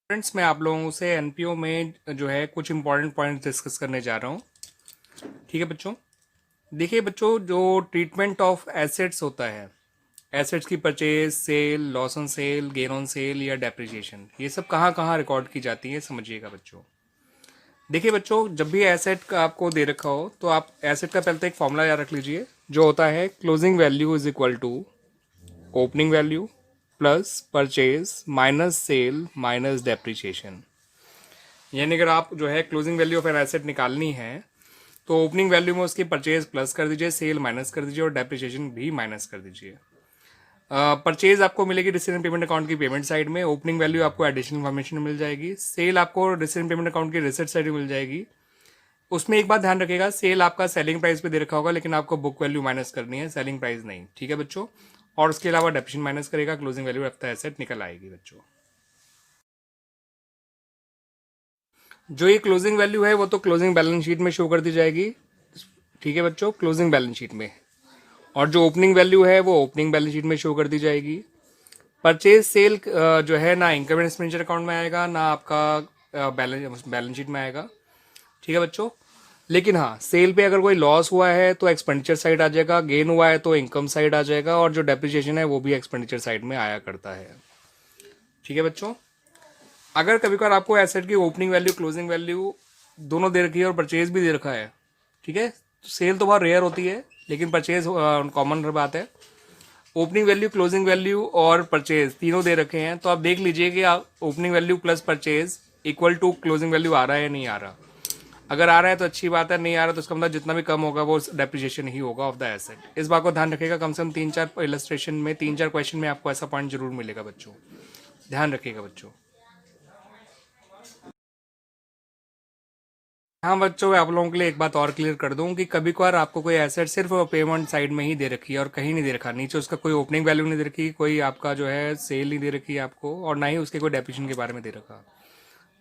Friends, मैं आप लोगों से एनपीओ में जो है कुछ इंपॉर्टेंट पॉइंट्स डिस्कस करने जा रहा हूँ। ठीक है बच्चों। देखिए बच्चों, जो ट्रीटमेंट ऑफ एसेट्स होता है, एसेट्स की purchase, sale, loss on sale, gain on sale या डेप्रिसिएशन, ये सब कहाँ कहाँ रिकॉर्ड की जाती है, समझिएगा बच्चों। देखिए बच्चों, जब भी एसेट का आपको दे रखा हो तो आप एसेट का पहले तो एक फॉर्मूला याद रख लीजिए, जो होता है closing value is equal to opening value plus purchase minus sale minus depreciation. यानी अगर आप जो है closing value of an asset निकालनी है तो ओपनिंग वैल्यू में उसकी परचेज प्लस कर दीजिए, सेल माइनस कर दीजिए और डेप्रिसिएशन भी माइनस कर दीजिए। परचेज आपको मिलेगी रिसीव पेमेंट अकाउंट की पेमेंट साइड में, ओपनिंग वैल्यू आपको एडिशनल इन्फॉर्मेशन मिल जाएगी, सेल आपको रिसीव पेमेंट अकाउंट की रिसिप्ट साइड में मिल जाएगी। उसमें एक बात ध्यान रखिएगा, सेल आपका सेलिंग प्राइस पे दे रखा होगा लेकिन आपको बुक वैल्यू माइनस करनी है, सेलिंग प्राइस नहीं। ठीक है बच्चों। और उसके अलावा डेप्रिसिएशन माइनस करेगा, closing value of the asset निकल आएगी बच्चों। जो ये क्लोजिंग वैल्यू है वो तो क्लोजिंग बैलेंस शीट में शो कर दी जाएगी। ठीक है बच्चों, क्लोजिंग बैलेंस शीट में। और जो ओपनिंग वैल्यू है वो ओपनिंग बैलेंस शीट में शो कर दी जाएगी। परचेज सेल जो है ना इनकम एंड एक्सपेंडिचर अकाउंट में आएगा, ना आपका बैलेंस शीट में आएगा। ठीक है बच्चों। लेकिन हाँ, सेल पे अगर कोई लॉस हुआ है तो एक्सपेंडिचर साइड आ जाएगा, गेन हुआ है तो इनकम साइड आ जाएगा, और जो डेप्रिसिएशन है वो भी एक्सपेंडिचर साइड में आया करता है। ठीक है बच्चों। अगर कभी कभार आपको एसेट की ओपनिंग वैल्यू क्लोजिंग वैल्यू दोनों दे रखी है और परचेज भी दे रखा है, ठीक है, तो सेल तो बहुत रेयर होती है लेकिन परचेज कॉमन बात है। ओपनिंग वैल्यू क्लोजिंग वैल्यू और परचेज तीनों दे रखे हैं तो आप देख लीजिए कि आप opening value plus purchase equal to closing value आ रहा है या नहीं आ रहा। अगर आ रहा है तो अच्छी बात है, नहीं आ रहा तो उसका मतलब जितना भी कम होगा वो डेप्रिसिएशन ही होगा ऑफ द एसेट। इस बात को ध्यान रखिएगा, कम से कम 3-4 इलस्ट्रेशन में 3-4 क्वेश्चन में आपको ऐसा पॉइंट जरूर मिलेगा बच्चों, ध्यान रखिएगा बच्चों। हाँ बच्चों, मैं आप लोगों के लिए एक बात और क्लियर कर दूं कि कभी कभार आपको कोई एसेट सिर्फ पेमेंट साइड में ही दे रखी है और कहीं नहीं दे रखा, नीचे उसका कोई ओपनिंग वैल्यू नहीं दे रखी, कोई आपका जो है सेल नहीं दे रखी है आपको, और ना ही उसके कोई डेप्रिसिएशन के बारे में दे रखा।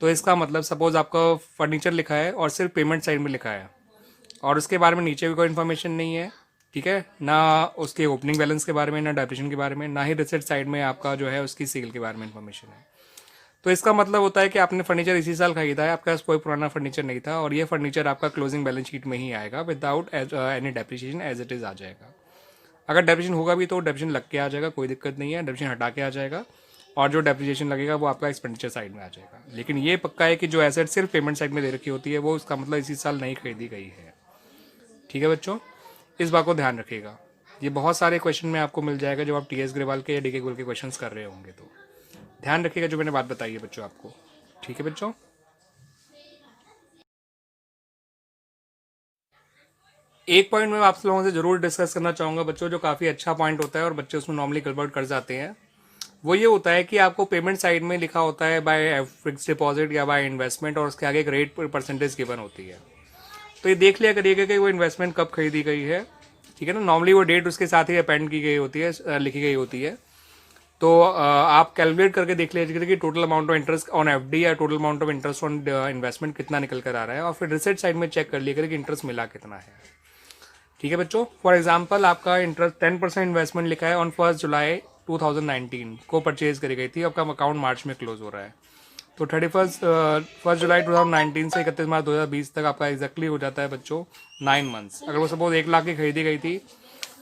तो इसका मतलब सपोज आपका फर्नीचर लिखा है और सिर्फ पेमेंट साइड में लिखा है और उसके बारे में नीचे भी कोई इन्फॉर्मेशन नहीं है, ठीक है, ना उसके ओपनिंग बैलेंस के बारे में, ना डेप्रिसिएशन के बारे में, ना ही रिसिप्ट साइड में आपका जो है उसकी सेल के बारे में इन्फॉर्मेशन है। तो इसका मतलब होता है कि आपने फर्नीचर इसी साल खरीदा है, आपके पास कोई पुराना फर्नीचर नहीं था और ये फर्नीचर आपका क्लोजिंग बैलेंस शीट में ही आएगा without any depreciation, as it is आ जाएगा। अगर डेप्रिसिएशन होगा भी तो डेप्रिसिएशन लग के आ जाएगा, कोई दिक्कत नहीं है, डेप्रिसिएशन हटा के आ जाएगा और जो डेप्रिसिएशन लगेगा वो आपका एक्सपेंडिचर साइड में आ जाएगा। लेकिन ये पक्का है कि जो एसेट सिर्फ पेमेंट साइड में दे रखी होती है वो उसका मतलब इसी साल नहीं खरीदी गई है। ठीक है बच्चों, इस बात को ध्यान रखिएगा। ये बहुत सारे क्वेश्चन में आपको मिल जाएगा जब आप टीएस ग्रेवाल के या डीके गोल के क्वेश्चंस कर रहे होंगे, तो ध्यान रखिएगा जो मैंने बात बताई है बच्चों आपको। ठीक है बच्चों। एक पॉइंट मैं आप लोगों से जरूर डिस्कस करना चाहूंगा बच्चों, जो काफ़ी अच्छा पॉइंट होता है और बच्चे उसमें नॉर्मली गड़बड़ कर जाते हैं। वो ये होता है कि आपको पेमेंट साइड में लिखा होता है बाय फिक्स डिपॉजिट या बाय इन्वेस्टमेंट और उसके आगे एक रेट परसेंटेज गिवन होती है। तो ये देख लिया करिएगा कि वो इन्वेस्टमेंट कब खरीदी गई है। ठीक है ना, नॉर्मली वो डेट उसके साथ ही अपेंड की गई होती है, लिखी गई होती है। तो आप कैलकुलेट करके देख लीजिए कि total amount of interest on FD या total amount of interest on investment कितना निकल कर आ रहा है, और फिर रिसिप्ट साइड में चेक कर लीजिए कि इंटरेस्ट मिला कितना है। ठीक है बच्चों। फॉर एग्जांपल आपका इंटरेस्ट 10% इन्वेस्टमेंट लिखा है ऑन 1 जुलाई 2019 को परचेज करी गई थी, आपका अकाउंट मार्च में क्लोज हो रहा है। तो 1 जुलाई 2019 से 31 मार्च 2020 तक आपका एग्जैक्टली हो जाता है बच्चों 9 मंथ्स। अगर वो सपोज 1 लाख की खरीदी गई थी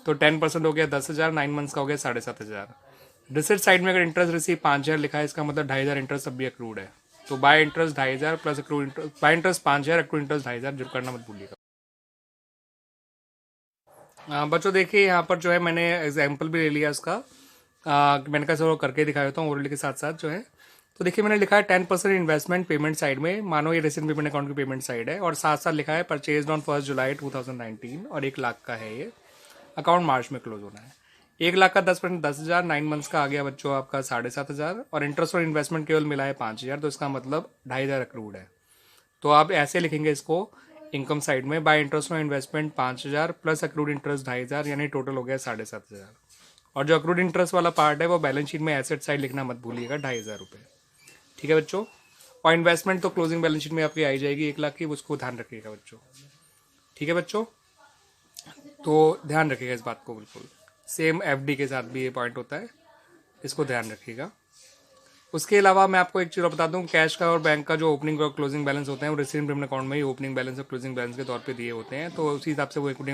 तो 10% हो गया 10,000, 9 मंथ्स का हो गया 7,500। रिसिप्ट साइड में अगर इंटरेस्ट रिसीव 5,000 लिखा है, इसका मतलब 2,500 इंटरेस्ट अब भी अक्रूड है। तो bye interest 2,500 plus accrued interest, bye interest 5,000 accrued interest 2,500 जो करना मत भूलिएगा। बच्चों देखिए यहाँ पर जो है मैंने एग्जाम्पल भी ले लिया इसका, मैंने कहा चलो करके दिखा देता हूँ ओरली के साथ साथ जो है। तो देखिए मैंने लिखा है 10% इन्वेस्टमेंट पेमेंट साइड में, मानो ये रिसेंट पेमेंट अकाउंट की पेमेंट साइड है, और साथ साथ लिखा है परचेज ऑन 1 जुलाई 2019 और 1 लाख का है ये, अकाउंट मार्च में क्लोज होना है। 1 लाख का 10% 10,000, 9 मंथ्स का आ गया बच्चों आपका 7,500, और इंटरेस्ट और इन्वेस्टमेंट केवल मिला है 5,000, तो इसका मतलब 2,500 अक्रूड है। तो आप ऐसे लिखेंगे इसको इनकम साइड में, बाय इंटरेस्ट और इन्वेस्टमेंट 5,000 प्लस अक्रूड इंटरेस्ट 2,500, यानी टोटल हो गया 7,500। और जो अक्रूड इंटरेस्ट वाला पार्ट है वो बैलेंस शीट में एसेट साइड लिखना मत भूलिएगा, 2,500 रुपये। ठीक है बच्चों। और इन्वेस्टमेंट तो क्लोजिंग बैलेंस शीट में आपकी आई जाएगी 1 लाख की, उसको ध्यान रखिएगा बच्चों। ठीक है बच्चों, तो ध्यान रखिएगा इस बात को बिल्कुल। सेम एफडी के साथ भी ये पॉइंट होता है, इसको ध्यान रखिएगा। उसके अलावा मैं आपको एक चीज़ और बता दूं, कैश का और बैंक का जो ओपनिंग और क्लोजिंग बैलेंस होते हैं वो रेसिडेंट पेमेंट अकाउंट में ही ओपनिंग बैलेंस और क्लोजिंग बैलेंस के तौर पे दिए होते हैं, तो उसी हिसाब से वो इक्विटी